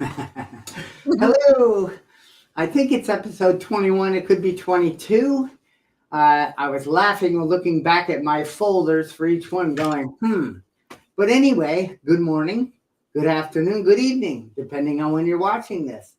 Hello. I think it's episode 21. It could be 22. I was laughing looking back at my folders for each one going. But anyway, good morning, good afternoon, good evening, depending on when you're watching this.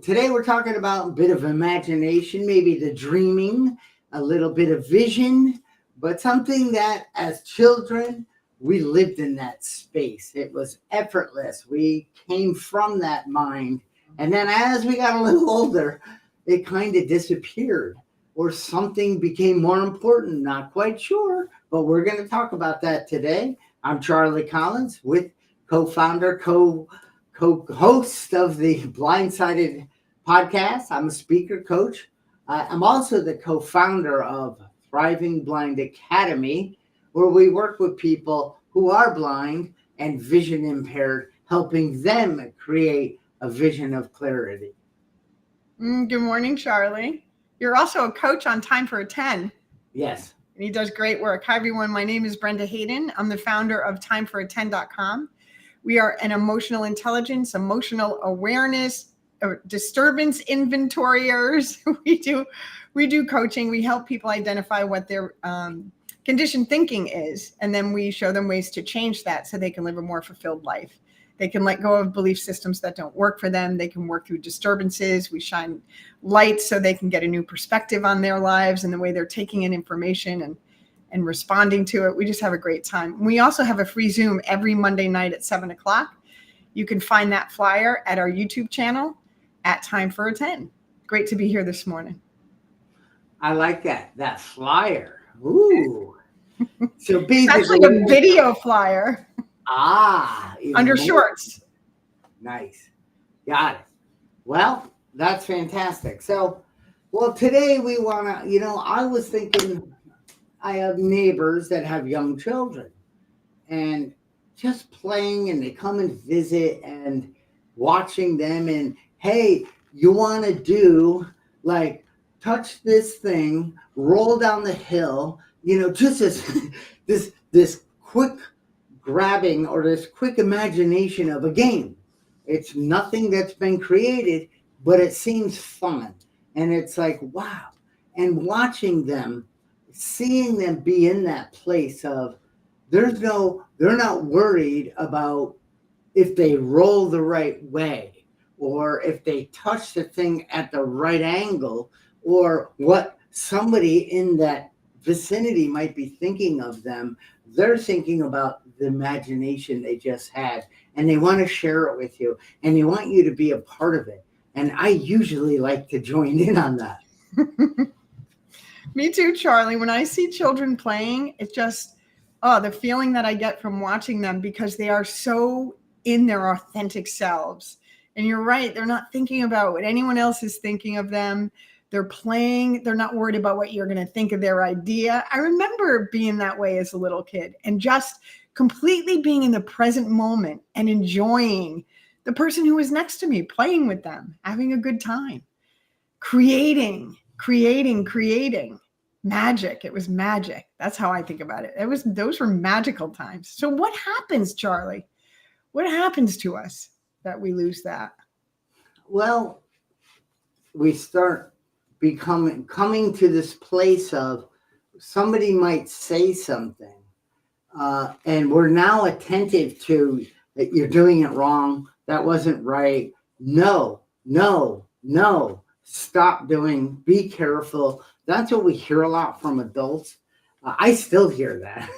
Today we're talking about a bit of imagination, maybe the dreaming, a little bit of vision, but something that as children, we lived in that space. It was effortless. We came from that mind. And then as we got a little older, it kind of disappeared or something became more important. Not quite sure, but we're going to talk about that today. I'm Charlie Collins, with co-founder, co-host of the Blindsided podcast. I'm a speaker coach. I'm also the co-founder of Thriving Blind Academy, where we work with people who are blind and vision impaired, helping them create a vision of clarity. Good morning, Charlie. You're also a coach on Time for a 10. Yes. And he does great work. Hi, everyone. My name is Brenda Hayden. I'm the founder of timefora10.com. We are an emotional intelligence, emotional awareness, disturbance inventoriers. We do coaching. We help people identify what their conditioned thinking is, and then we show them ways to change that so they can live a more fulfilled life. They can let go of belief systems that don't work for them. They can work through disturbances. We shine light so they can get a new perspective on their lives and the way they're taking in information and responding to it. We just have a great time. We also have a free Zoom every Monday night at 7 o'clock. You can find that flyer at our YouTube channel at Time for a 10. Great to be here this morning. I like that flyer. Ooh. So basically, it's actually a video flyer. Under shorts. Nice. Got it. Well, that's fantastic. So, today we want to, I was thinking I have neighbors that have young children and just playing, and they come and visit and watching them, and hey, you want to do like touch this thing, roll down the hill, just this quick grabbing or this quick imagination of a game. It's nothing that's been created, but it seems fun. And it's like, wow. And watching them, seeing them be in that place of they're not worried about if they roll the right way or if they touch the thing at the right angle or what somebody in that vicinity might be thinking of them. They're thinking about the imagination they just had, and they want to share it with you, and they want you to be a part of it. And I usually like to join in on that. Me too, Charlie. When I see children playing, it just, the feeling that I get from watching them, because they are so in their authentic selves. And you're right, they're not thinking about what anyone else is thinking of them. They're playing. They're not worried about what you're going to think of their idea. I remember being that way as a little kid and just completely being in the present moment and enjoying the person who was next to me, playing with them, having a good time, creating magic. It was magic. That's how I think about it. Those were magical times. So what happens, Charlie? What happens to us that we lose that? Well, we start coming to this place of somebody might say something, and we're now attentive to that. You're doing it wrong. That wasn't right. No, stop doing, be careful. That's what we hear a lot from adults. I still hear that.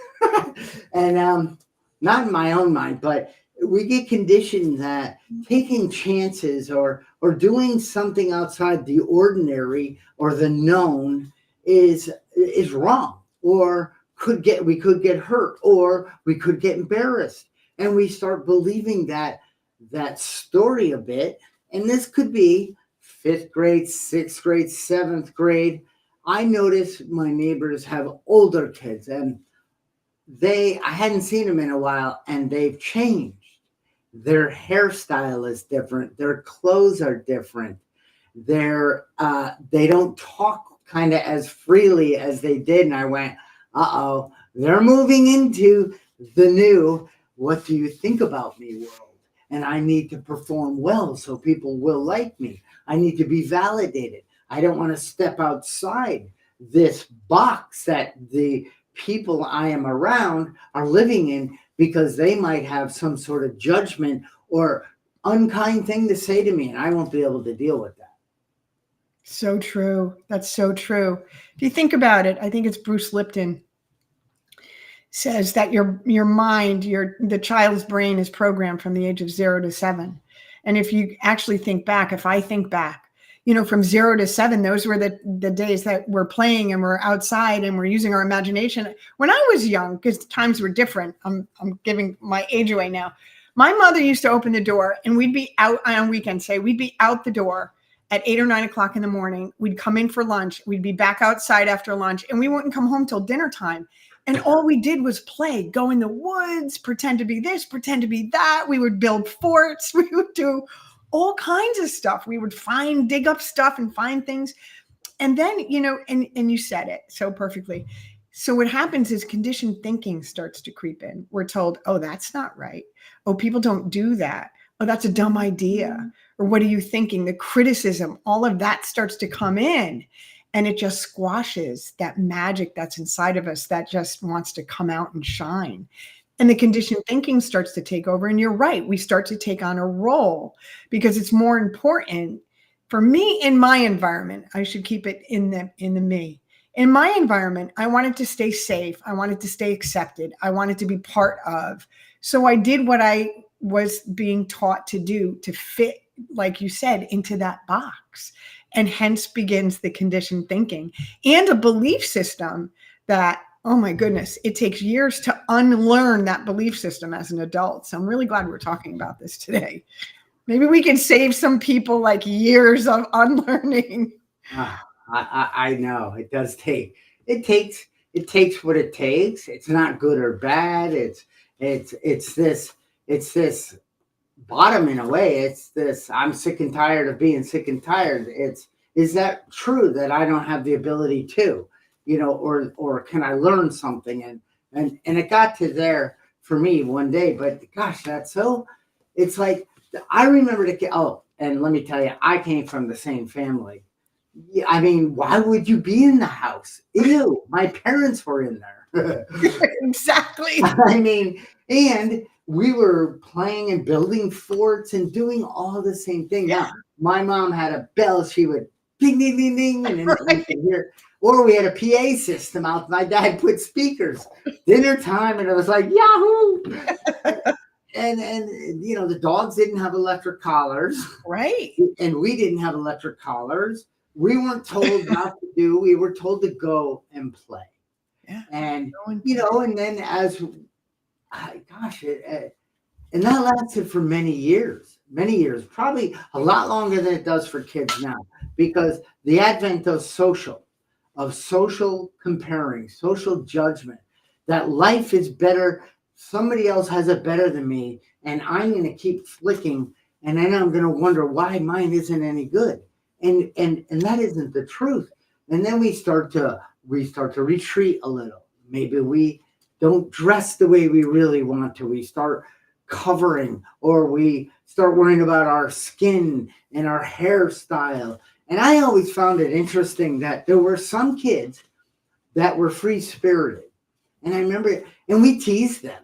And not in my own mind, but we get conditioned that taking chances or doing something outside the ordinary or the known is wrong, or we could get hurt, or we could get embarrassed, and we start believing that story a bit. And this could be 5th grade, 6th grade, 7th grade. I notice my neighbors have older kids, and I hadn't seen them in a while, and they've changed. Their hairstyle is different. Their clothes are different. They don't talk kind of as freely as they did. And I went, they're moving into the new, what do you think about me world? and I need to perform well so people will like me. I need to be validated. I don't want to step outside this box that the people I am around are living in, because they might have some sort of judgment or unkind thing to say to me, and I won't be able to deal with that. So true. That's so true. If you think about it, I think it's Bruce Lipton says that your mind, the child's brain is programmed from the age of 0 to 7. And if you actually think back, if I think back, from 0 to 7, those were the days that we're playing and we're outside and we're using our imagination. When I was young, because times were different, I'm giving my age away now. My mother used to open the door and we'd be out on weekends, we'd be out the door at 8 or 9 o'clock in the morning. We'd come in for lunch. We'd be back outside after lunch, and we wouldn't come home till dinner time. And all we did was play, go in the woods, pretend to be this, pretend to be that. We would build forts. We would do all kinds of stuff. We would dig up stuff and find things. And then, and you said it so perfectly. So what happens is conditioned thinking starts to creep in. We're told, oh, that's not right. Oh, people don't do that. Oh, that's a dumb idea. Or what are you thinking? The criticism, all of that starts to come in. And it just squashes that magic that's inside of us that just wants to come out and shine. And the conditioned thinking starts to take over. And you're right. We start to take on a role because it's more important for me in my environment. I should keep it in the me. In my environment, I wanted to stay safe. I wanted to stay accepted. I wanted to be part of. So I did what I was being taught to do to fit, like you said, into that box. And hence begins the conditioned thinking and a belief system that, oh my goodness, it takes years to unlearn that belief system as an adult. So I'm really glad we're talking about this today. Maybe we can save some people like years of unlearning. I know it does take. It takes what it takes. It's not good or bad. It's this bottom in a way. It's this, I'm sick and tired of being sick and tired. Is that true that I don't have the ability to, or can I learn something? And it got to there for me one day, but gosh, it's like, I remember and let me tell you, I came from the same family. I mean, why would you be in the house? Ew, my parents were in there. Exactly. I mean, and we were playing and building forts and doing all the same thing. Yeah. Now, my mom had a bell. She would ding, ding, ding, ding. And then you could hear, or we had a PA system out. My dad put speakers, dinner time. And it was like, Yahoo. and the dogs didn't have electric collars. Right. And we didn't have electric collars. We weren't told not to do. We were told to go and play. Yeah. And, and then and that lasted for many years, probably a lot longer than it does for kids now, because the advent of social comparing, social judgment, that life is better. Somebody else has it better than me. And I'm going to keep flicking. And then I'm going to wonder why mine isn't any good. And that isn't the truth. And then we start to retreat a little. Maybe we don't dress the way we really want to. We start covering, or we start worrying about our skin and our hairstyle. And I always found it interesting that there were some kids that were free-spirited. And I remember, and we teased them.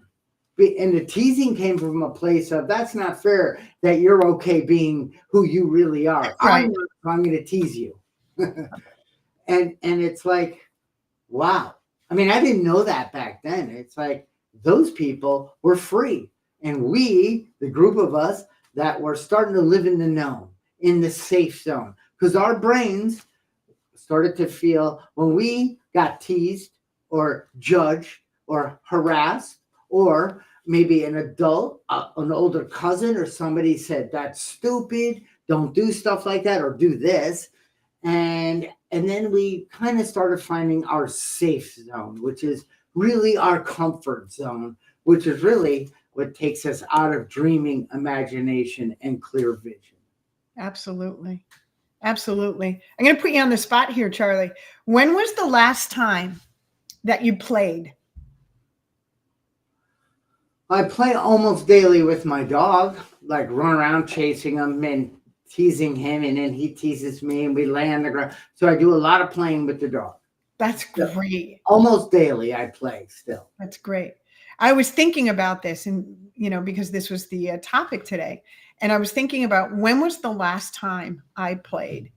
And the teasing came from a place of, that's not fair that you're okay being who you really are. Right. I'm going to tease you. And it's like, wow. I mean, I didn't know that back then. It's like those people were free. And we, the group of us that were starting to live in the known, in the safe zone, because our brains started to feel when we got teased or judged or harassed, or maybe an adult, an older cousin or somebody said, that's stupid, don't do stuff like that, or do this. And then we kind of started finding our safe zone, which is really our comfort zone, which is really what takes us out of dreaming, imagination, and clear vision. Absolutely. Absolutely. I'm going to put you on the spot here, Charlie. When was the last time that you played? I play almost daily with my dog, like run around chasing him and teasing him, and then he teases me, and we lay on the ground. So I do a lot of playing with the dog. That's So great. almost daily, I play still. That's great. I was thinking about this, and because this was the topic today, and I was thinking about when was the last time I played.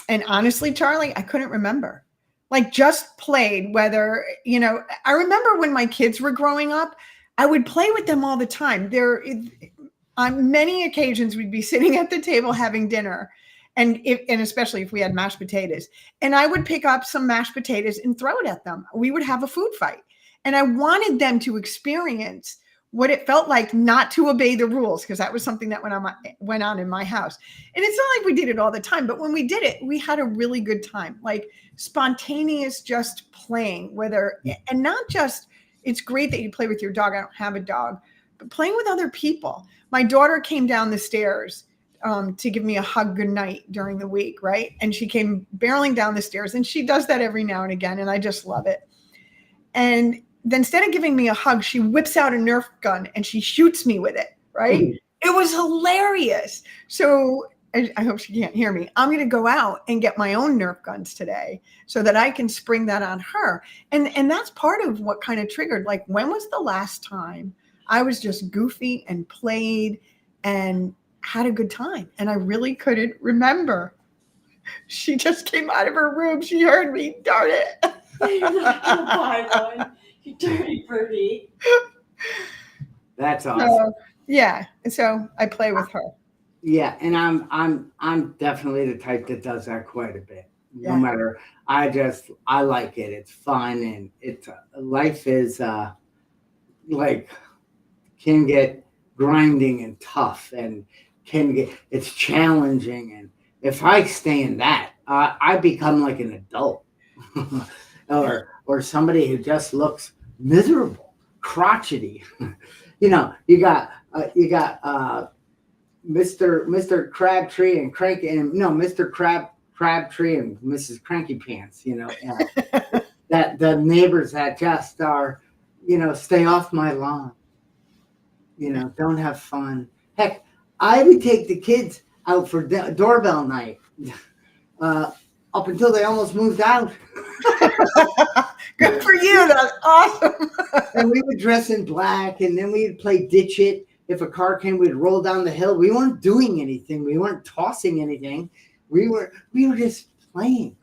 And honestly, Charlie, I couldn't remember. Like just played, whether, I remember when my kids were growing up, I would play with them all the time. On many occasions, we'd be sitting at the table having dinner, and especially if we had mashed potatoes, and I would pick up some mashed potatoes and throw it at them. We would have a food fight. And I wanted them to experience what it felt like not to obey the rules, because that was something that went on in my house. And it's not like we did it all the time, but when we did it, we had a really good time, like spontaneous, just playing, and not just, it's great that you play with your dog. I don't have a dog, but playing with other people. My daughter came down the stairs to give me a hug goodnight during the week, right? And she came barreling down the stairs, and she does that every now and again, and I just love it. And then instead of giving me a hug, she whips out a Nerf gun and she shoots me with it, right? It was hilarious. So I hope she can't hear me. I'm going to go out and get my own Nerf guns today so that I can spring that on her. And that's part of what kind of triggered, like, when was the last time I was just goofy and played and had a good time? And I really couldn't remember. She just came out of her room. She heard me. Darn it. You're not gonna buy one, you dirty birdie. That's awesome. So, yeah. So I play with her. Yeah, and I'm definitely the type that does that quite a bit. Yeah. No matter, I like it. It's fun, and it's life is like can get grinding and tough, and it's challenging. And if I stay in that, I become like an adult, or somebody who just looks miserable, crotchety. You got Mr. Crabtree and Mr. Crabtree and Mrs. Cranky Pants, that the neighbors that just are, stay off my lawn, don't have fun. Heck, I would take the kids out for doorbell night up until they almost moved out. Good for you. That's awesome. And we would dress in black, and then we'd play ditch it. If a car came, we'd roll down the hill. We weren't doing anything. We weren't tossing anything. We were just playing.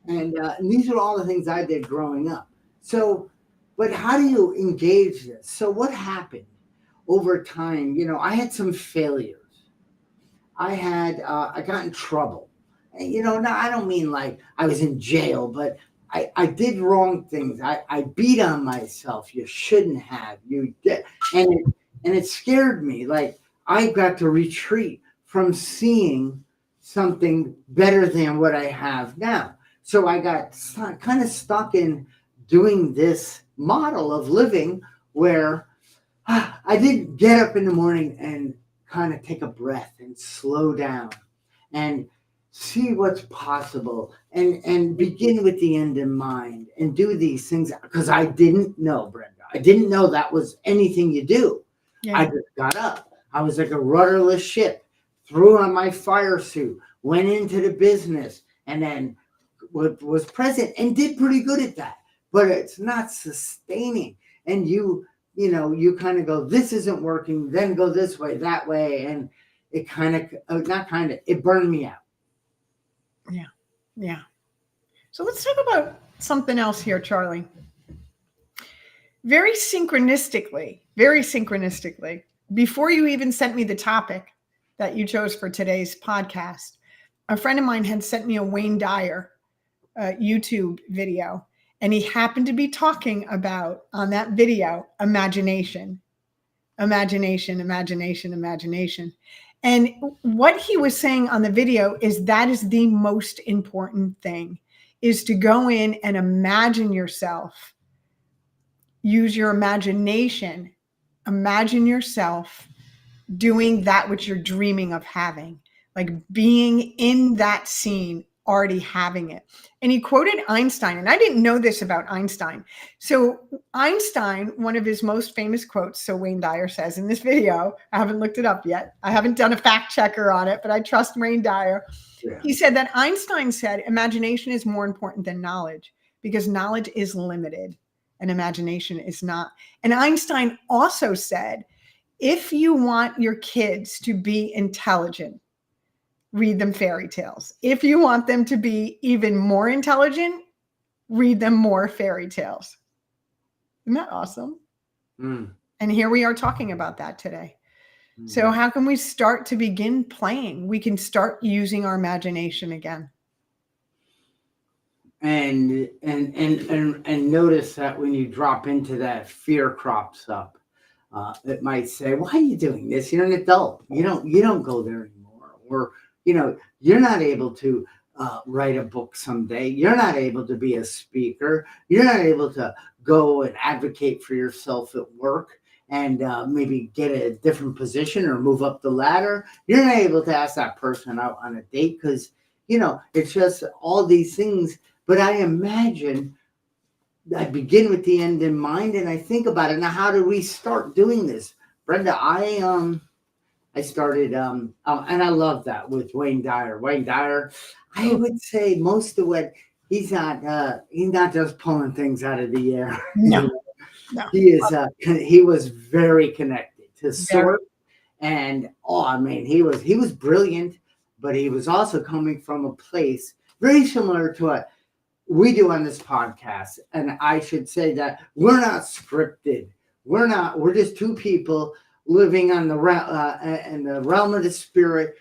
And these are all the things I did growing up. So, but how do you engage this? So what happened over time? I had some failures. I got in trouble. And, I don't mean like I was in jail, but I did wrong things. I beat on myself. You shouldn't have. You did. And it scared me. Like, I got to retreat from seeing something better than what I have now. So I got kind of stuck in doing this model of living where I didn't get up in the morning and kind of take a breath and slow down and see what's possible and begin with the end in mind and do these things, because I didn't know, Brenda. I didn't know that was anything you do. Yeah. I just got up. I was like a rudderless ship, threw on my fire suit, went into the business, and then was present and did pretty good at that. But it's not sustaining. And you kind of go, this isn't working, then go this way, that way. And it it burned me out. Yeah. So let's talk about something else here, Charlie. Very synchronistically, before you even sent me the topic that you chose for today's podcast, a friend of mine had sent me a Wayne Dyer YouTube video, and he happened to be talking about, on that video, imagination. And what he was saying on the video is that is the most important thing, is to go in and imagine yourself. Use your imagination. Imagine yourself doing that which you're dreaming of having, like being in that scene already having it. And he quoted Einstein, and I didn't know this about Einstein. So Einstein, one of his most famous quotes, so Wayne Dyer says in this video, I haven't looked it up yet. I haven't done a fact checker on it, but I trust Wayne Dyer. Yeah. He said that Einstein said imagination is more important than knowledge because knowledge is limited and imagination is not. And Einstein also said, if you want your kids to be intelligent, read them fairy tales. If you want them to be even more intelligent, read them more fairy tales. Isn't that awesome? Mm. And here we are talking about that today. So how can we start to begin playing? We can start using our imagination again. And notice that when you drop into that, fear crops up. It might say, "Why are you doing this? You're an adult. You don't go there anymore." Or you're not able to write a book someday. You're not able to be a speaker. You're not able to go and advocate for yourself at work and maybe get a different position or move up the ladder. You're not able to ask that person out on a date because, it's just all these things. But I imagine I begin with the end in mind and I think about it. Now, how do we start doing this? Brenda, I started, and I love that with Wayne Dyer. Wayne Dyer, I would say most of what he's not just pulling things out of the air. No. He was very connected to source, and he was brilliant, but he was also coming from a place very similar to what we do on this podcast. And I should say that we're not scripted. We're just two people living on in the realm of the spirit,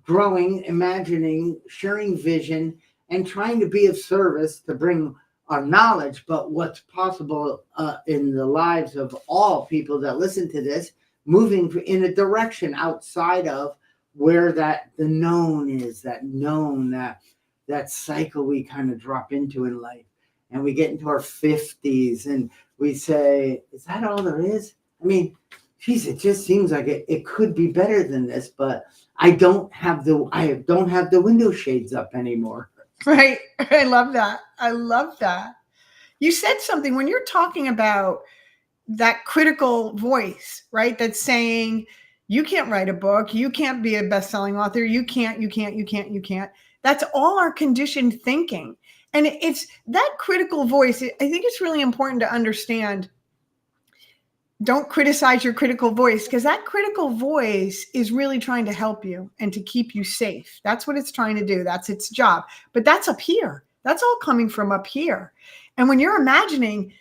growing, imagining, sharing vision, and trying to be of service to bring our knowledge, but what's possible in the lives of all people that listen to this, moving in a direction outside of where the known is, that cycle we kind of drop into in life. And we get into our 50s and we say, is that all there is? I mean, geez, it just seems like it could be better than this, but I don't have the window shades up anymore. Right. I love that. You said something when you're talking about that critical voice, right? That's saying you can't write a book. You can't be a best-selling author. You can't. That's all our conditioned thinking. And it's that critical voice. I think it's really important to understand. Don't criticize your critical voice because that critical voice is really trying to help you and to keep you safe. That's what it's trying to do. That's its job. But that's up here. That's all coming from up here. And when you're imagining,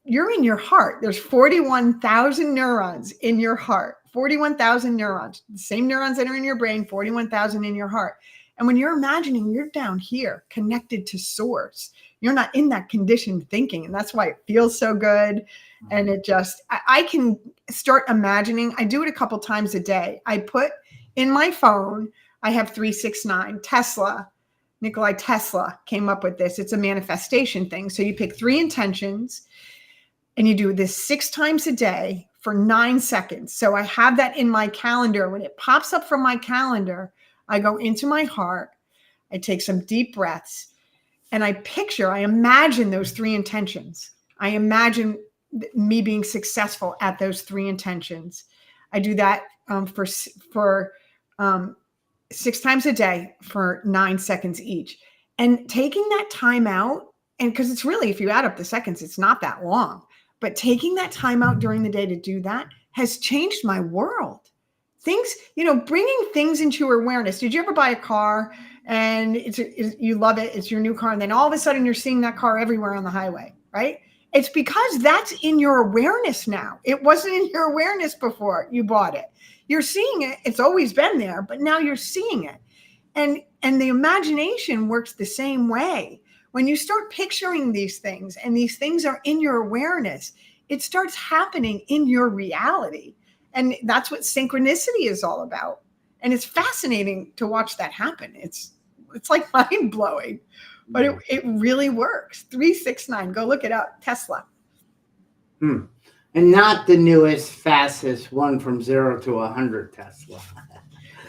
you're in your heart. There's 41,000 neurons in your heart. 41,000 neurons. The same neurons that are in your brain, 41,000 in your heart. And when you're imagining, you're down here connected to source. You're not in that conditioned thinking. And that's why it feels so good. And it just, I can start imagining. I do it a couple times a day. I put in my phone, I have 369 Tesla. Nikola Tesla came up with this. It's a manifestation thing. So you pick 3 intentions and you do this 6 times a day for 9 seconds. So I have that in my calendar. When it pops up from my calendar, I go into my heart. I take some deep breaths and I imagine those 3 intentions. I imagine me being successful at those 3 intentions. I do that for 6 times a day for 9 seconds each. And taking that time out, and because it's really, if you add up the seconds, it's not that long, but taking that time out during the day to do that has changed my world. Things, bringing things into your awareness. Did you ever buy a car and you love it, it's your new car, and then all of a sudden you're seeing that car everywhere on the highway, right? It's because that's in your awareness now. It wasn't in your awareness before you bought it. You're seeing it. It's always been there, but now you're seeing it. And the imagination works the same way. When you start picturing these things and these things are in your awareness, it starts happening in your reality. And that's what synchronicity is all about. And it's fascinating to watch that happen. It's like mind blowing. But it really works. 369. Go look it up. Tesla. And not the newest, fastest one from 0 to 100 Tesla.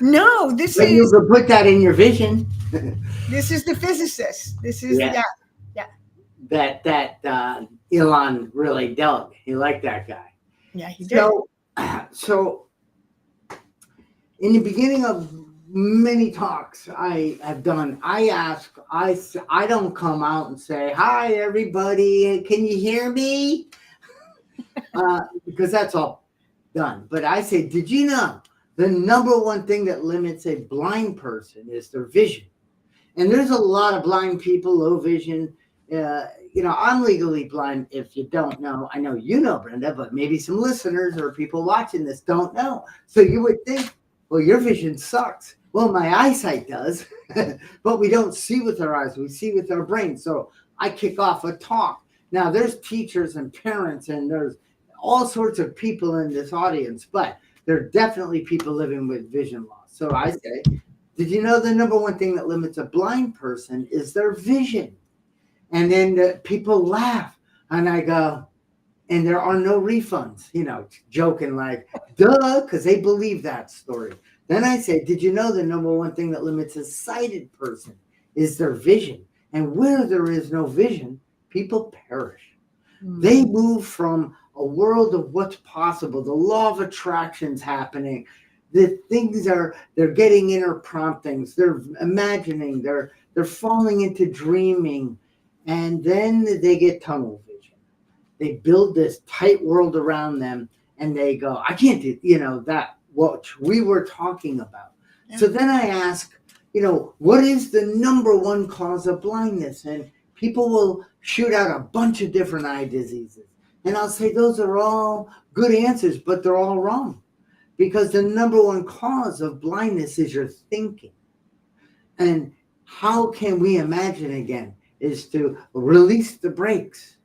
No, this But you is could put that in your vision. the physicist. This is Yeah. That Elon really dug. He liked that guy. yeah, he did. So in the beginning of many talks I have done, I don't come out and say, "Hi, everybody, can you hear me?" Because that's all done. But I say, did you know the number one thing that limits a blind person is their vision? And there's a lot of blind people, low vision. I'm legally blind. If you don't know, I know you know, Brenda, but maybe some listeners or people watching this don't know. So you would think, well, your vision sucks. Well, my eyesight does, but we don't see with our eyes. We see with our brain. So I kick off a talk. Now, there's teachers and parents, and there's all sorts of people in this audience, but there are definitely people living with vision loss. So I say, did you know the number one thing that limits a blind person is their vision? And then people laugh, and I go, and there are no refunds, joking like, duh, because they believe that story. Then I say, did you know the number one thing that limits a sighted person is their vision? And where there is no vision, people perish. They move from a world of what's possible. The law of attraction's happening. They're getting inner promptings. They're imagining. They're falling into dreaming. And then they get tunnel vision. They build this tight world around them, and they go, I can't do, that what we were talking about. Yeah. So then I ask, what is the number one cause of blindness? And people will shoot out a bunch of different eye diseases. And I'll say those are all good answers, but they're all wrong. Because the number one cause of blindness is your thinking. And how can we imagine again is to release the brakes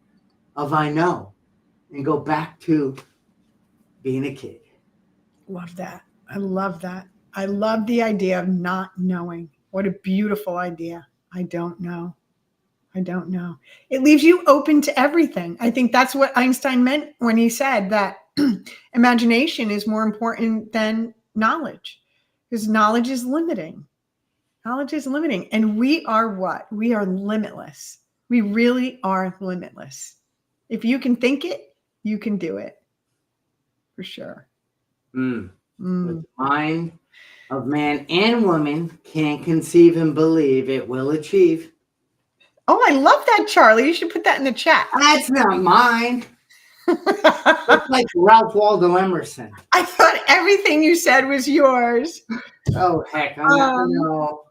of I know and go back to being a kid. Love that. I love that. I love the idea of not knowing. What a beautiful idea. I don't know. It leaves you open to everything. I think that's what Einstein meant when he said that imagination is more important than knowledge, because knowledge is limiting. And we are what? We are limitless. We really are limitless. If you can think it, you can do it. For sure. The mind of man and woman can conceive and believe it will achieve. Oh, I love that, Charlie. You should put that in the chat. That's not mine. It's like Ralph Waldo Emerson. I thought everything you said was yours. Oh, heck. No.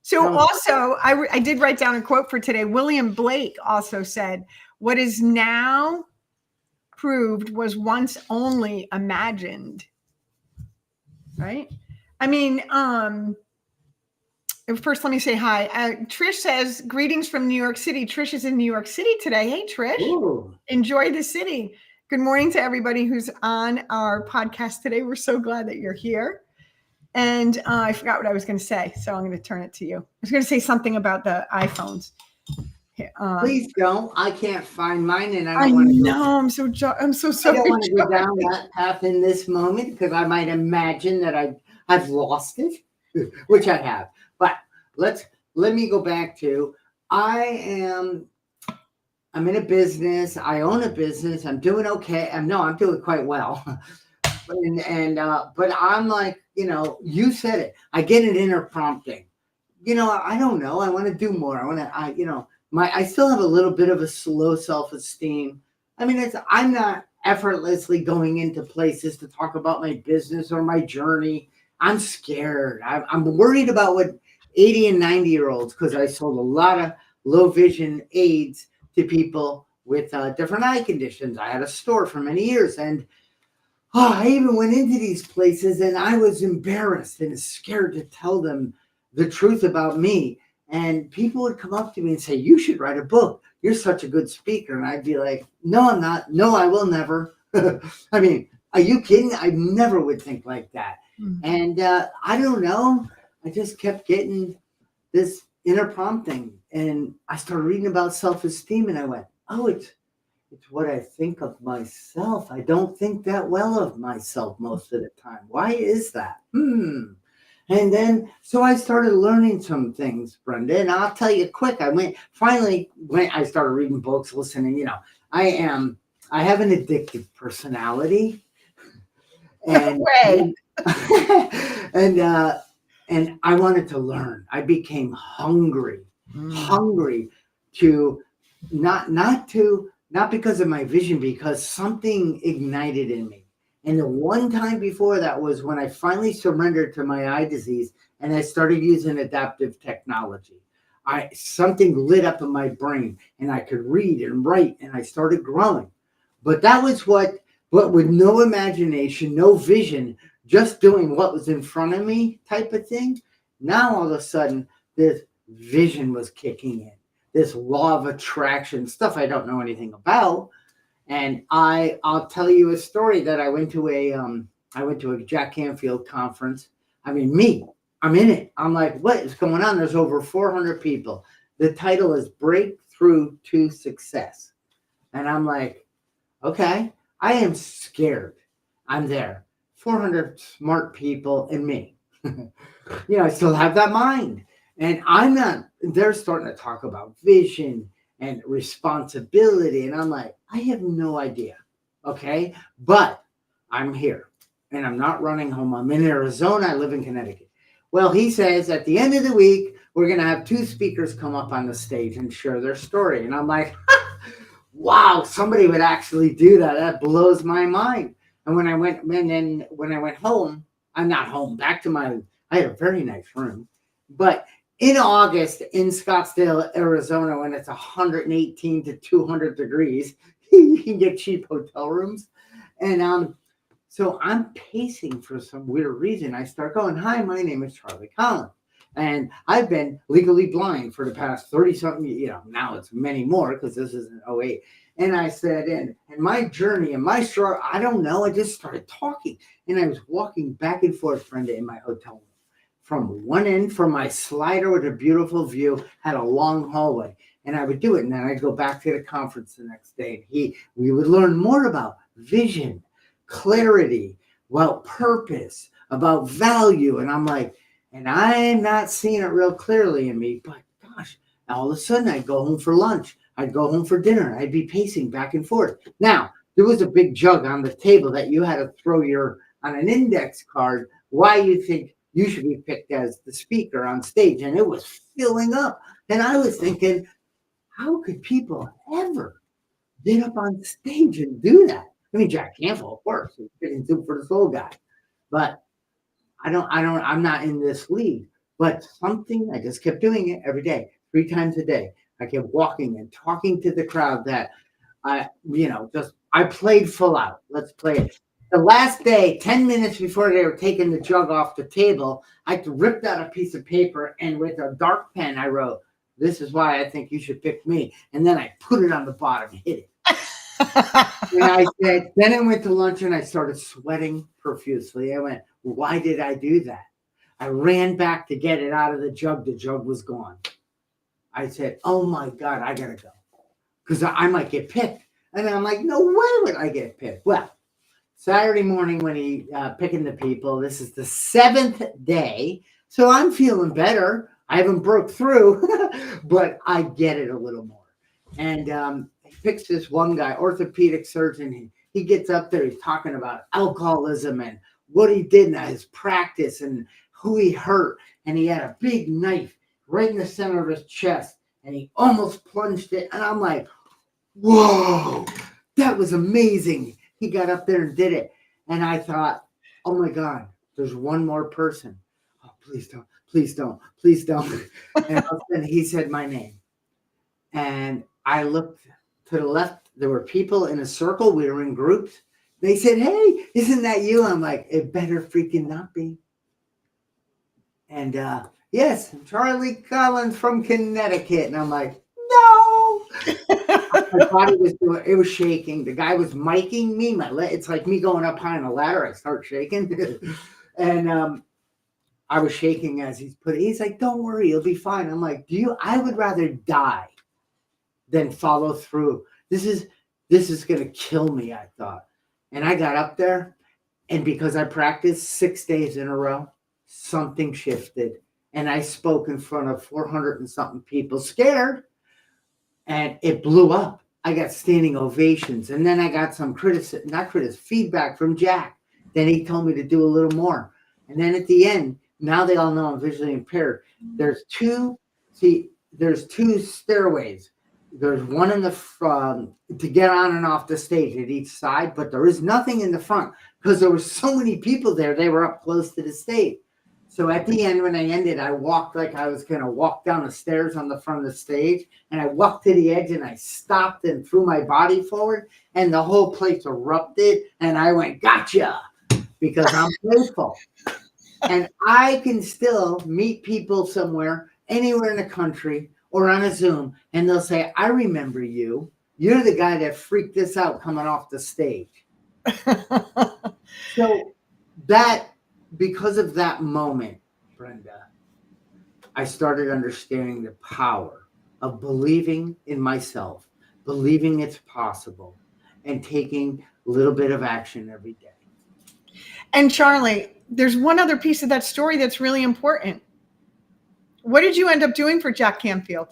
So also, I did write down a quote for today. William Blake also said, what is now proved was once only imagined. Right? I mean, first, let me say hi. Trish says, greetings from New York City. Trish is in New York City today. Hey, Trish. Ooh. Enjoy the city. Good morning to everybody who's on our podcast today. We're so glad that you're here. And I forgot what I was going to say, so I'm going to turn it to you. I was going to say something about the iPhones. Please don't. I can't find mine, and I know. I'm so sorry. I don't want to go down that path in this moment because I might imagine that I've lost it, which I have. But let me go back to I'm in a business. I own a business. I'm doing okay. I'm doing quite well. But I'm like, you said it. I get an inner prompting. I don't know. I want to do more. I still have a little bit of a slow self-esteem. I mean, I'm not effortlessly going into places to talk about my business or my journey. I'm scared. I'm worried about what 80 and 90-year-olds, because I sold a lot of low vision aids to people with different eye conditions. I had a store for many years, and I even went into these places and I was embarrassed and scared to tell them the truth about me. And people would come up to me and say, you should write a book. You're such a good speaker. And I'd be like, no, I'm not. No, I will never. I mean, are you kidding? I never would think like that. Mm-hmm. And I don't know. I just kept getting this inner prompting. And I started reading about self-esteem and I went, oh, it's it's what I think of myself. I don't think that well of myself most of the time. Why is that? And then, so I started learning some things, Brenda, and I'll tell you quick. I started reading books, listening, I have an addictive personality. And, Way. and, and I wanted to learn. I became hungry to not because of my vision, because something ignited in me. And the one time before that was when I finally surrendered to my eye disease and I started using adaptive technology. Something lit up in my brain and I could read and write and I started growing. But that was what with no imagination, no vision, just doing what was in front of me type of thing. Now all of a sudden this vision was kicking in. This law of attraction stuff I don't know anything about. And I'll tell you a story that I went to a Jack Canfield conference. I'm in it. I'm like, what is going on? There's over 400 people. The title is Breakthrough to Success. And I'm like, okay, I am scared. I'm there. 400 smart people and me. I still have that mind. And they're starting to talk about vision and responsibility. And I'm like, I have no idea. Okay. But I'm here and I'm not running home. I'm in Arizona. I live in Connecticut. Well, he says at the end of the week, we're going to have 2 speakers come up on the stage and share their story. And I'm like, wow, somebody would actually do that. That blows my mind. And when I went home, I'm not home, I had a very nice room, but in August in Scottsdale, Arizona, when it's 118 to 200 degrees, you can get cheap hotel rooms. And so I'm pacing for some weird reason. I start going, hi, my name is Charlie Collins. And I've been legally blind for the past 30 something, now it's many more because this is in 08. And I said, and my journey and my story, I don't know. I just started talking and I was walking back and forth, Brenda, in my hotel room. From one end, from my slider with a beautiful view, had a long hallway. And I would do it. And then I'd go back to the conference the next day. We would learn more about vision, clarity, about purpose, about value. And I'm like, and I'm not seeing it real clearly in me, but gosh, all of a sudden I'd go home for lunch. I'd go home for dinner. I'd be pacing back and forth. Now, there was a big jug on the table that you had to throw on an index card why you think you should be picked as the speaker on stage. And it was filling up. And I was thinking, how could people ever get up on stage and do that? I mean, Jack Canfield, of course, he's fitting soup for the soul guy. But I'm not in this league. But something, I just kept doing it every day, 3 times a day. I kept walking and talking to the crowd that I played full out. Let's play it. The last day, 10 minutes before they were taking the jug off the table, I ripped out a piece of paper and with a dark pen, I wrote, this is why I think you should pick me. And then I put it on the bottom and hit it. And I said, then I went to lunch and I started sweating profusely. I went, why did I do that? I ran back to get it out of the jug. The jug was gone. I said, oh my God, I got to go. Because I might get picked. And I'm like, no way would I get picked. Well, Saturday morning when he picking the people, this is the 7th day. So I'm feeling better. I haven't broke through, but I get it a little more. And he picks this one guy, orthopedic surgeon. He gets up there. He's talking about alcoholism and what he did in his practice and who he hurt. And he had a big knife right in the center of his chest. And he almost plunged it. And I'm like, whoa, that was amazing. He got up there and did it. And I thought, oh my God, there's one more person. Oh, please don't, please don't, please don't. And then he said my name. And I looked to the left. There were people in a circle. We were in groups. They said, hey, isn't that you? I'm like, it better freaking not be. And yes, Charlie Collins from Connecticut. And I'm like, no. My body was shaking. The guy was miking me. It's like me going up high on a ladder. I start shaking. And I was shaking as he's like, don't worry, you'll be fine. I'm like, I would rather die than follow through. This This is going to kill me, I thought. And I got up there, and because I practiced 6 days in a row, something shifted. And I spoke in front of 400 and something people, scared, and it blew up. I got standing ovations, and then I got some feedback from Jack. Then he told me to do a little more. And then at the end, now they all know I'm visually impaired. There's two stairways. There's one in the front to get on and off the stage at each side, but there is nothing in the front because there were so many people there. They were up close to the stage. So at the end, when I ended, I walked like I was going to walk down the stairs on the front of the stage, and I walked to the edge and I stopped and threw my body forward, and the whole place erupted, and I went, gotcha, because I'm grateful. And I can still meet people somewhere, anywhere in the country or on a Zoom, and they'll say, I remember you. You're the guy that freaked us out coming off the stage. So that, because of that moment, Brenda, I started understanding the power of believing in myself, believing it's possible, and taking a little bit of action every day. And Charlie, there's one other piece of that story that's really important. What did you end up doing for Jack Canfield?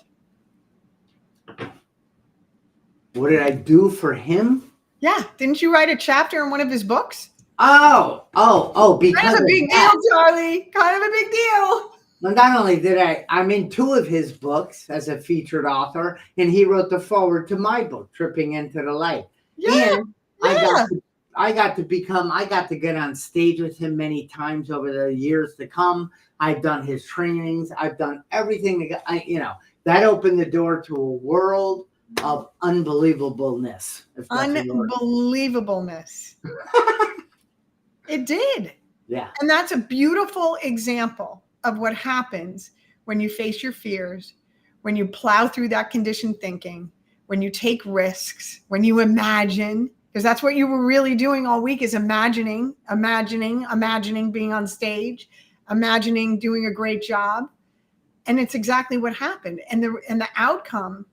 What did I do for him? Yeah. Didn't you write a chapter in one of his books? Because kind of a big deal, Charlie. Kind of a big deal. Well, not only did I'm in 2 of his books as a featured author, and he wrote the foreword to my book, Tripping into the Light. Yeah. And I got to get on stage with him many times over the years to come. I've done his trainings. I've done everything. That opened the door to a world of unbelievableness. Unbelievableness. It did. Yeah. And that's a beautiful example of what happens when you face your fears, when you plow through that conditioned thinking, when you take risks, when you imagine, because that's what you were really doing all week, is imagining being on stage, imagining doing a great job. And it's exactly what happened. And the outcome,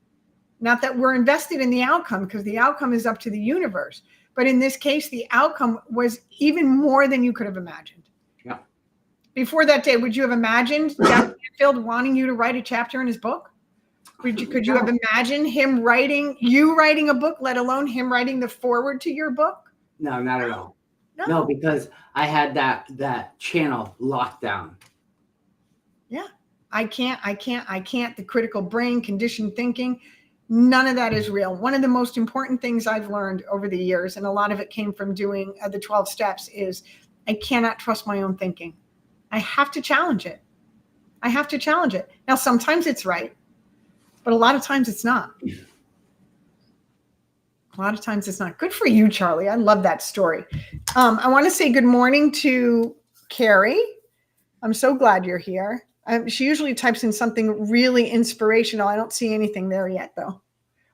not that we're invested in the outcome, because the outcome is up to the universe. But in this case, the outcome was even more than you could have imagined. Yeah. Before that day, would you have imagined Jack Canfield wanting you to write a chapter in his book? Could you have imagined him writing a book, let alone him writing the foreword to your book? No, not at all. No, because I had that channel locked down. Yeah. I can't. The critical brain, conditioned thinking. None of that is real. One of the most important things I've learned over the years, and a lot of it came from doing the 12 steps, is I cannot trust my own thinking. I have to challenge it. Now, sometimes it's right, but a lot of times it's not. Good for you, Charlie. I love that story. I want to say good morning to Carrie. I'm so glad you're here. She usually types in something really inspirational. I don't see anything there yet, though.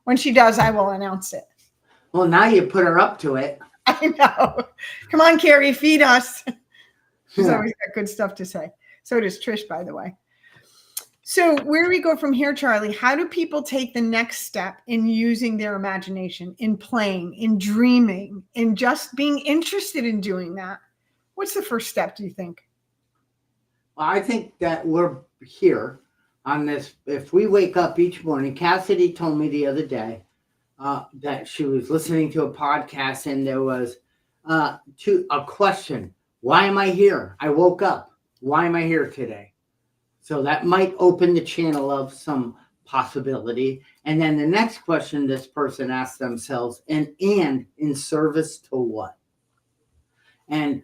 When she does, I will announce it. Well, now you put her up to it. I know. Come on, Carrie, feed us. She's always got good stuff to say. So does Trish, by the way. So where do we go from here, Charlie? How do people take the next step in using their imagination, in playing, in dreaming, in just being interested in doing that? What's the first step, do you think? Well, I think that we're here on this. If we wake up each morning, Cassidy told me the other day that she was listening to a podcast, and there was a question. Why am I here? I woke up. Why am I here today? So that might open the channel of some possibility. And then the next question this person asked themselves, and in service to what? And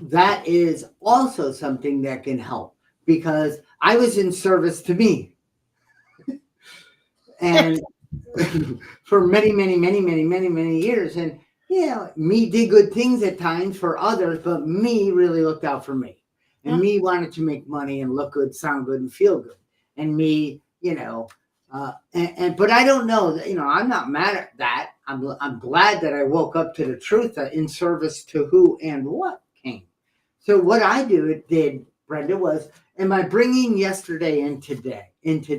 that is also something that can help, because I was in service to me. And for many, many, many, many, many, many years. And me did good things at times for others, but me really looked out for me. And me wanted to make money and look good, sound good, and feel good. And me, but I don't know, I'm not mad at that. I'm glad that I woke up to the truth in service to who and what came. So what I did, Brenda, was, am I bringing yesterday into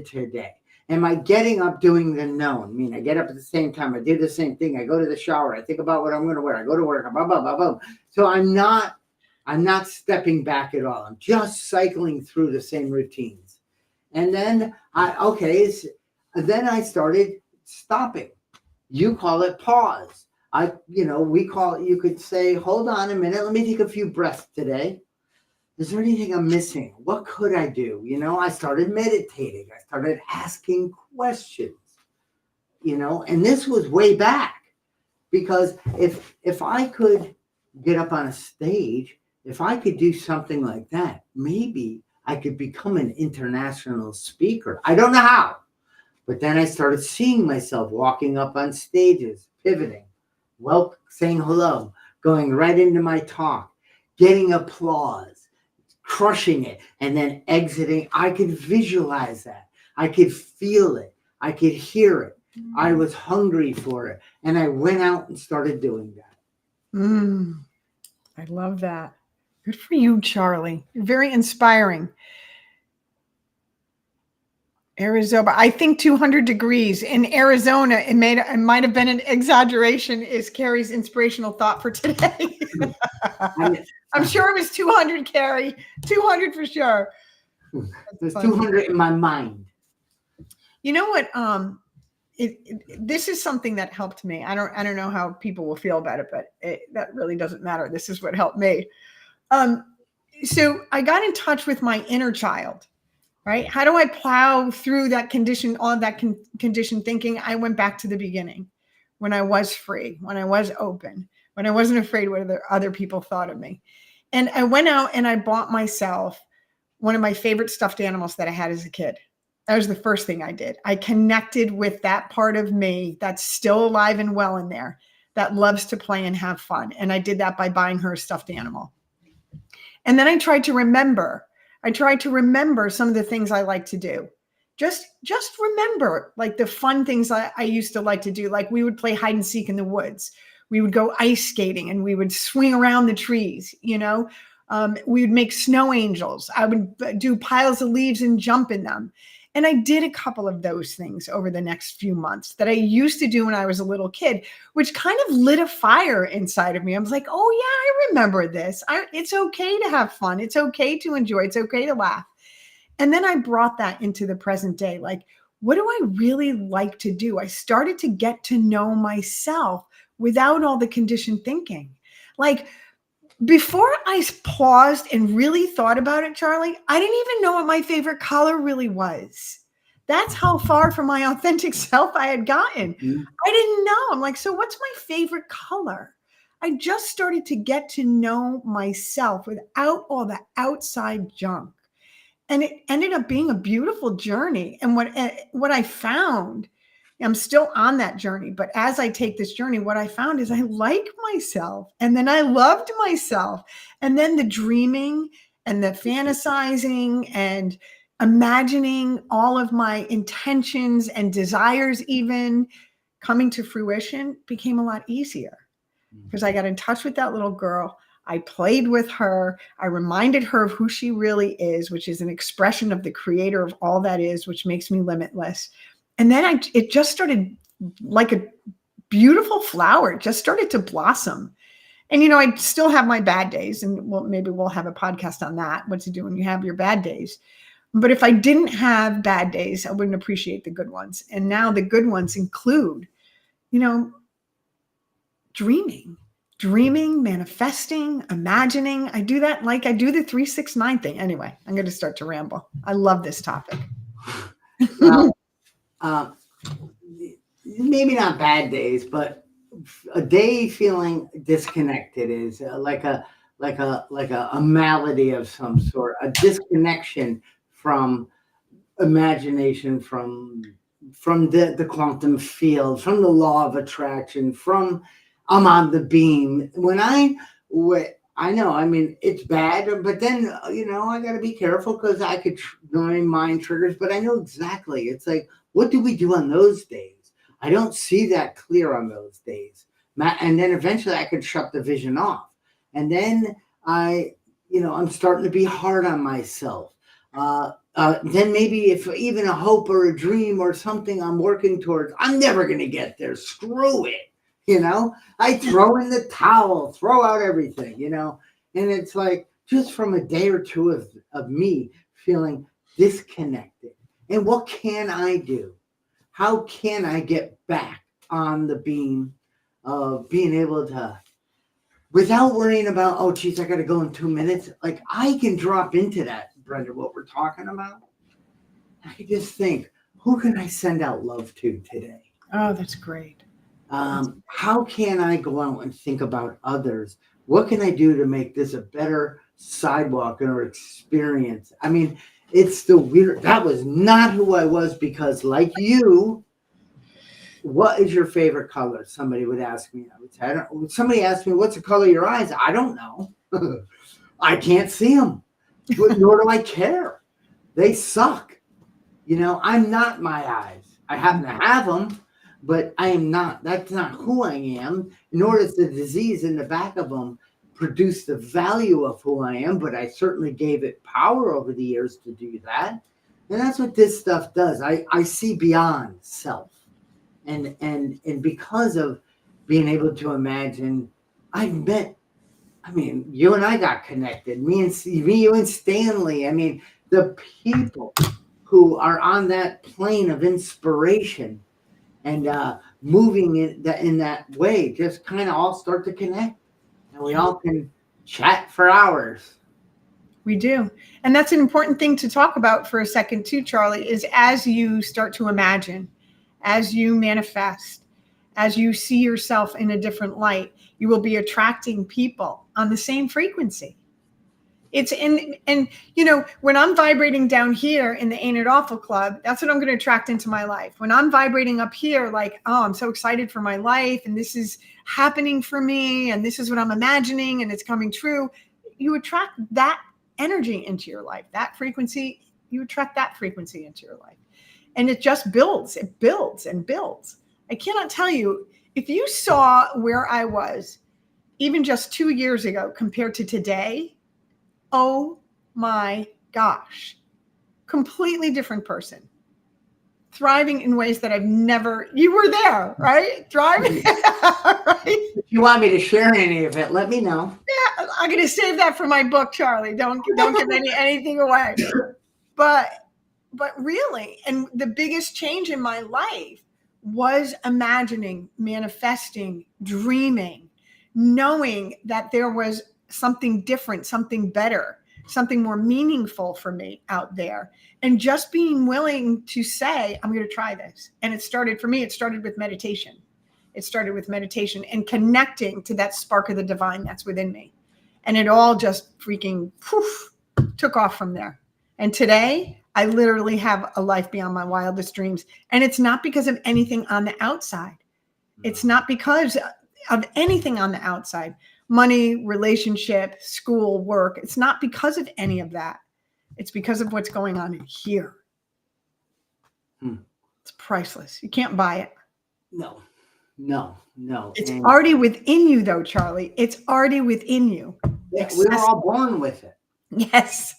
today? Am I getting up doing the known? I mean, I get up at the same time. I do the same thing. I go to the shower. I think about what I'm going to wear. I go to work. Blah, blah, blah, blah. So I'm not stepping back at all. I'm just cycling through the same routines. And then then I started stopping. You call it pause. You could say, hold on a minute. Let me take a few breaths today. Is there anything I'm missing? What could I do? I started meditating. I started asking questions, and this was way back, because if I could get up on a stage, if I could do something like that, maybe I could become an international speaker. I don't know how, but then I started seeing myself walking up on stages, pivoting, saying hello, going right into my talk, getting applause, crushing it, and then exiting. I could visualize that. I could feel it. I could hear it. I was hungry for it. And I went out and started doing that. I love that. Good for you, Charlie. You're very inspiring. Arizona, I think 200 degrees in Arizona. It might have been an exaggeration. Is Carrie's inspirational thought for today? I'm sure it was 200, Carrie. 200 for sure. There's 200 in my mind. You know what? This is something that helped me. I don't know how people will feel about it, but that really doesn't matter. This is what helped me. So I got in touch with my inner child. Right? How do I plow through that condition, all of that conditioned thinking? I went back to the beginning, when I was free, when I was open, when I wasn't afraid what other people thought of me. And I went out and I bought myself one of my favorite stuffed animals that I had as a kid. That was the first thing I did. I connected with that part of me that's still alive and well in there, that loves to play and have fun. And I did that by buying her a stuffed animal. And then I tried to remember some of the things I like to do. Just remember, like, the fun things I used to like to do. Like, we would play hide and seek in the woods. We would go ice skating and we would swing around the trees, we would make snow angels. I would do piles of leaves and jump in them. And I did a couple of those things over the next few months that I used to do when I was a little kid, which kind of lit a fire inside of me. I was like, oh yeah, I remember this. It's okay to have fun. It's okay to enjoy. It's okay to laugh. And then I brought that into the present day. Like, what do I really like to do? I started to get to know myself without all the conditioned thinking. Like, before I paused and really thought about it, Charlie, I didn't even know what my favorite color really was. That's how far from my authentic self I had gotten. I didn't know. I'm like, so what's my favorite color? I just started to get to know myself without all the outside junk. And it ended up being a beautiful journey. And what I found, I'm still on that journey, but as I take this journey, what I found is I like myself, and then I loved myself. And then the dreaming and the fantasizing and imagining all of my intentions and desires even coming to fruition became a lot easier, because I got in touch with that little girl. I played with her. I reminded her of who she really is, which is an expression of the creator of all that is, which makes me limitless. And then it just started like a beautiful flower. It just started to blossom. And, I still have my bad days, and maybe we'll have a podcast on that, what to do when you have your bad days. But if I didn't have bad days, I wouldn't appreciate the good ones. And now the good ones include, dreaming, manifesting, imagining. I do that like I do the 3-6-9 thing. Anyway, I'm going to start to ramble. I love this topic. Well, maybe not bad days, but a day feeling disconnected is like a malady of some sort, a disconnection from imagination, from the quantum field, from the law of attraction, from I'm on the beam. I know, it's bad, but then, I got to be careful, because my mind triggers, but I know exactly. It's like, what do we do on those days? I don't see that clear on those days. And then eventually I could shut the vision off. And then I'm starting to be hard on myself. then maybe if even a hope or a dream or something I'm working towards, I'm never going to get there. Screw it. I throw in the towel, throw out everything, and it's like just from a day or two of me feeling disconnected. And what can I do? How can I get back on the beam of being able to, without worrying about, oh, geez, I got to go in 2 minutes. Like I can drop into that, Brenda, what we're talking about. I can just think, who can I send out love to today? Oh, that's great. How can I go out and think about others? What can I do to make this a better sidewalk or experience? I mean, it's the weird, that was not who I was because like you, what is your favorite color? Somebody would ask me. I would say, somebody asked me, what's the color of your eyes? I don't know. I can't see them, nor do I care. They suck. I'm not my eyes. I happen to have them, but I am not. That's not who I am, nor does the disease in the back of them produce the value of who I am, but I certainly gave it power over the years to do that. And that's what this stuff does. I see beyond self. And because of being able to imagine, you and I got connected, you and Stanley. I mean, the people who are on that plane of inspiration and moving in that way just kind of all start to connect. And we all can chat for hours. We do. And that's an important thing to talk about for a second too, Charlie, is as you start to imagine, as you manifest, as you see yourself in a different light, you will be attracting people on the same frequency. It's and when I'm vibrating down here in the Ain't It Awful Club, that's what I'm going to attract into my life. When I'm vibrating up here, like, oh, I'm so excited for my life and this is happening for me and this is what I'm imagining and it's coming true. You attract that energy into your life, that frequency, you attract that frequency into your life. And it just builds, it builds and builds. I cannot tell you, if you saw where I was even just 2 years ago compared to today, oh my gosh, completely different person. Thriving in ways that I've never, you were there, right? Thriving, right? If you want me to share any of it, let me know. Yeah, I'm going to save that for my book, Charlie. Don't give anything away. But really, and the biggest change in my life was imagining, manifesting, dreaming, knowing that there was something different, something better, something more meaningful for me out there. And just being willing to say, I'm going to try this. And it started with meditation. It started with meditation and connecting to that spark of the divine that's within me. And it all just freaking took off from there. And today, I literally have a life beyond my wildest dreams. And it's not because of anything on the outside. It's not because of anything on the outside. Money, relationship, school, work. It's not because of any of that. It's because of what's going on in here. It's priceless. You can't buy it. No. It's already within you, though, Charlie. It's already within you. Yeah, we were all born with it. Yes.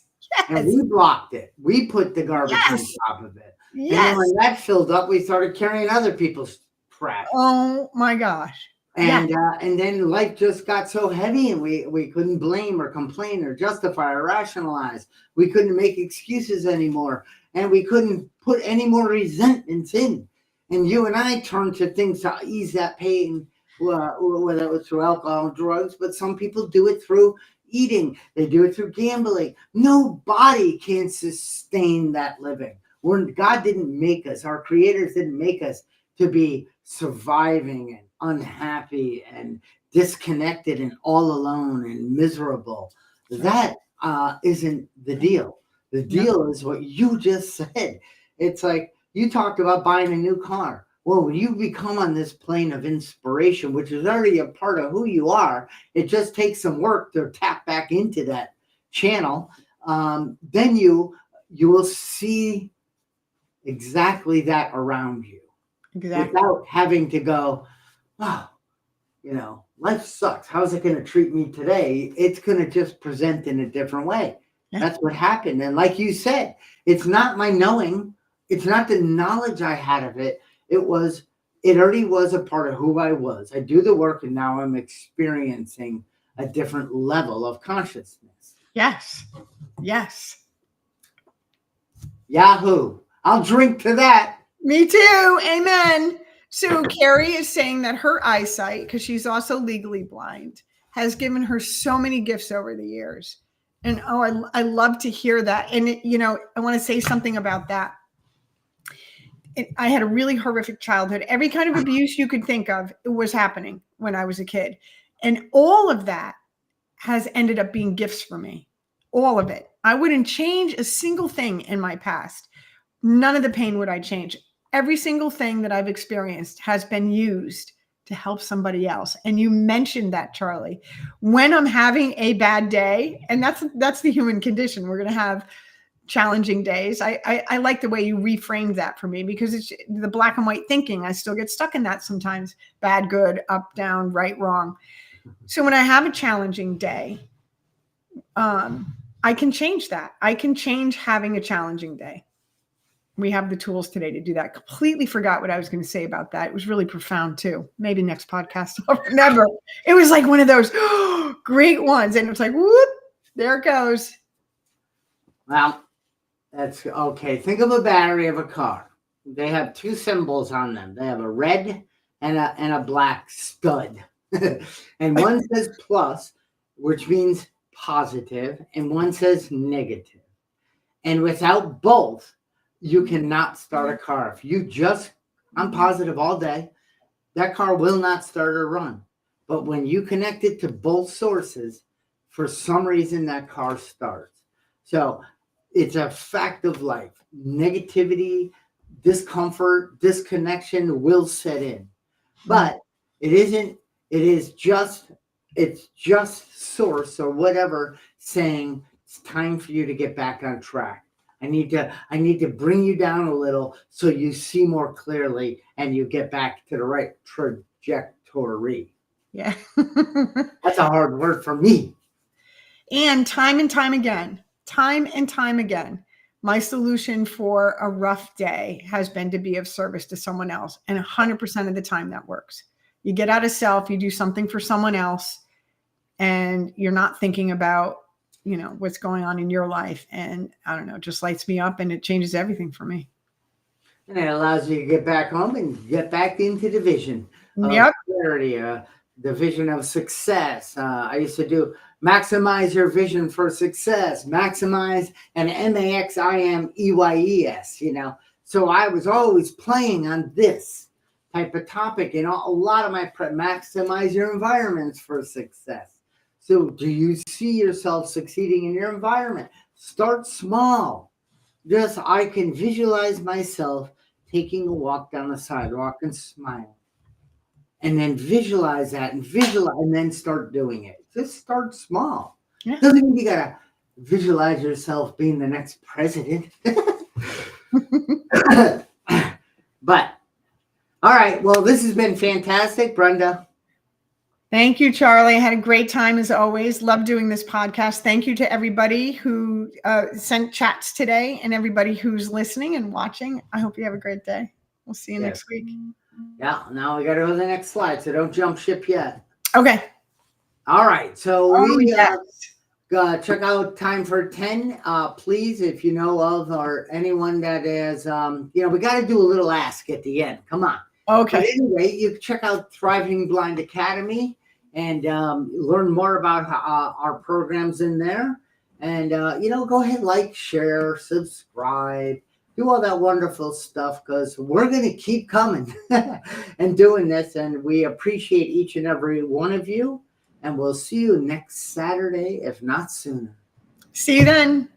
And we blocked it. We put the garbage on top of it. Yes. And then when that filled up, we started carrying other people's crap. Oh my gosh. And then life just got so heavy and we couldn't blame or complain or justify or rationalize. We couldn't make excuses anymore. And we couldn't put any more resentments in. And you and I turned to things to ease that pain, whether it was through alcohol and drugs, but some people do it through eating. They do it through gambling. Nobody can sustain that living. God didn't make us, our creators didn't make us to be surviving and unhappy and disconnected and all alone and miserable. That isn't the deal. The deal is what you just said. It's like you talked about buying a new car. Well, when you become on this plane of inspiration, which is already a part of who you are, it just takes some work to tap back into that channel. Then you will see exactly that around you. Exactly. Without having to go, oh, life sucks. How's it going to treat me today? It's going to just present in a different way. Yeah. That's what happened. And like you said, it's not my knowing, it's not the knowledge I had of it. It already was a part of who I was. I do the work and now I'm experiencing a different level of consciousness. Yes. Yes. Yahoo. I'll drink to that. Me too. Amen. So Carrie is saying that her eyesight, because she's also legally blind, has given her so many gifts over the years. And I love to hear that. And I want to say something about that. I had a really horrific childhood. Every kind of abuse you could think of was happening when I was a kid. And all of that has ended up being gifts for me. All of it. I wouldn't change a single thing in my past. None of the pain would I change. Every single thing that I've experienced has been used to help somebody else. And you mentioned that, Charlie. When I'm having a bad day, and that's the human condition, we're going to have challenging days. I like the way you reframed that for me, because it's the black and white thinking. I still get stuck in that sometimes. Bad, good, up, down, right, wrong. So when I have a challenging day, I can change that. I can change having a challenging day. We have the tools today to do that. Completely forgot what I was going to say about that. It was really profound too. Maybe next podcast I'll remember. It was like one of those great ones. And it was like, whoop, there it goes. Well, that's okay. Think of a battery of a car. They have two symbols on them. They have a red and a black stud. And one says plus, which means positive, and one says negative. And without both, you cannot start a car. If you I'm positive all day, that car will not start or run. But when you connect it to both sources, for some reason that car starts. So it's a fact of life. Negativity, discomfort, disconnection will set in. But it's just source or whatever saying it's time for you to get back on track. I need to bring you down a little so you see more clearly and you get back to the right trajectory. Yeah. That's a hard word for me. And time and time again, my solution for a rough day has been to be of service to someone else. And 100% of the time that works. You get out of self, you do something for someone else, and you're not thinking about, what's going on in your life. And I don't know, it just lights me up and it changes everything for me. And it allows you to get back home and get back into the vision of clarity, the vision of success. I used to do maximize your vision for success, maximize and MAXIMEYES, So I was always playing on this type of topic. A lot of my maximize your environments for success. So do you see yourself succeeding in your environment? Start small. I can visualize myself taking a walk down the sidewalk and smile. And then visualize that and then start doing it. Just start small. Yeah. Doesn't mean you gotta visualize yourself being the next president. But all right, well, this has been fantastic, Brenda. Thank you, Charlie. I had a great time as always. Love doing this podcast. Thank you to everybody who sent chats today and everybody who's listening and watching. I hope you have a great day. We'll see you next week. Yeah, now we got to go to the next slide, so don't jump ship yet. Okay. All right, so yes. Check out Time for 10, please, if you know of or anyone that is, we got to do a little ask at the end. Come on. Okay. But anyway, you can check out Thriving Blind Academy and learn more about our programs in there. And, go ahead, like, share, subscribe, do all that wonderful stuff, because we're going to keep coming and doing this. And we appreciate each and every one of you. And we'll see you next Saturday, if not sooner. See you then.